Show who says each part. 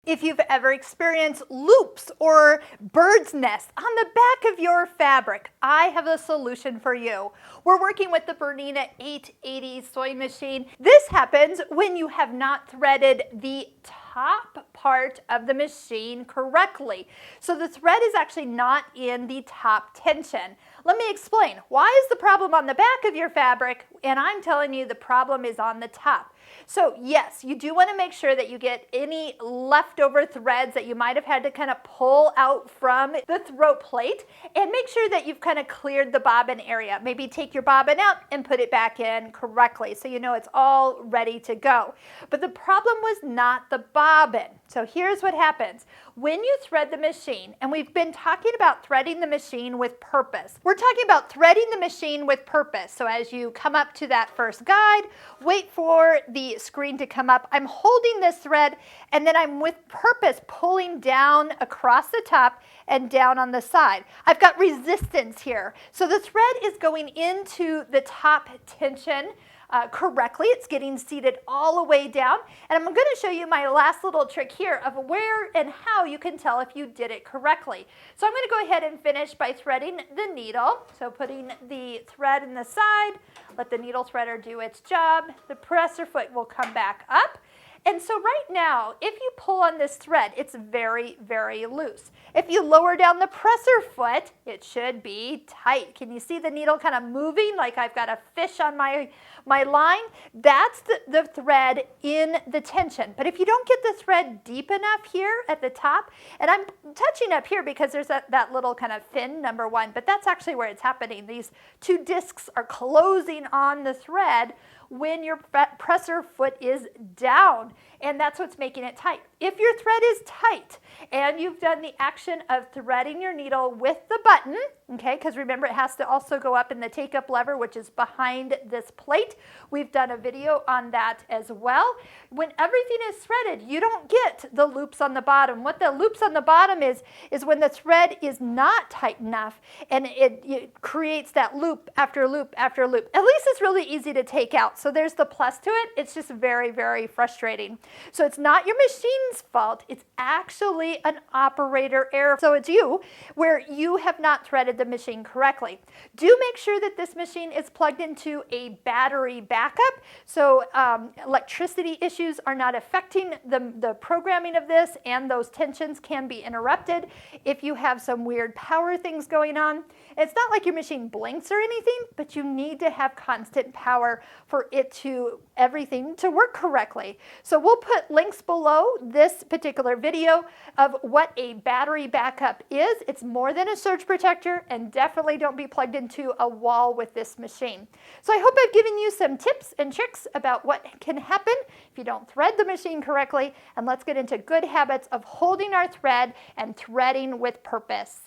Speaker 1: If you've ever experienced loops or bird's nests on the back of your fabric, I have a solution for you. We're working with the Bernina 880 sewing machine. This happens when you have not threaded the top part of the machine correctly. So the thread is actually not in the top tension. Let me explain. Why is the problem on the back of your fabric? And I'm telling you the problem is on the top. So yes, you do want to make sure that you get any leftover threads that you might have had to kind of pull out from the throat plate, and make sure that you've kind of cleared the bobbin area. Maybe take your bobbin out and put it back in correctly so you know it's all ready to go. But the problem was not the bobbin. So here's what happens. When you thread the machine, and we've been talking about threading the machine with purpose. We're talking about threading the machine with purpose. So as you come up to that first guide, wait for the screen to come up. I'm holding this thread, and then I'm with purpose pulling down across the top and down on the side. I've got resistance here. So the thread is going into the top tension correctly. It's getting seated all the way down. And I'm going to show you my last little trick here of where and how you can tell if you did it correctly. So I'm going to go ahead and finish by threading the needle. So putting the thread in the side, let the needle threader do its job. The presser foot will come back up. And so right now, if you pull on this thread, it's very, very loose. If you lower down the presser foot, it should be tight. Can you see the needle kind of moving like I've got a fish on my line? That's the thread in the tension. But if you don't get the thread deep enough here at the top, and I'm touching up here because there's that little kind of fin, number one, but that's actually where it's happening. These two discs are closing on the thread when your presser foot is down, and that's what's making it tight. If your thread is tight and you've done the action of threading your needle with the button, okay, because remember it has to also go up in the take-up lever, which is behind this plate. We've done a video on that as well. When everything is threaded, you don't get the loops on the bottom. What the loops on the bottom is when the thread is not tight enough, and it creates that loop after loop after loop. At least it's really easy to take out. So there's the plus to it. It's just very, very frustrating. So it's not your machine's fault. It's actually an operator error. So it's you, where you have not threaded the machine correctly. Do make sure that this machine is plugged into a battery backup, so electricity issues are not affecting the programming of this, and those tensions can be interrupted if you have some weird power things going on. It's not like your machine blinks or anything, but you need to have constant power for everything to work correctly. So we'll put links below this particular video of what a battery backup is. It's more than a surge protector, and definitely don't be plugged into a wall with this machine. So I hope I've given you some tips and tricks about what can happen if you don't thread the machine correctly, and let's get into good habits of holding our thread and threading with purpose.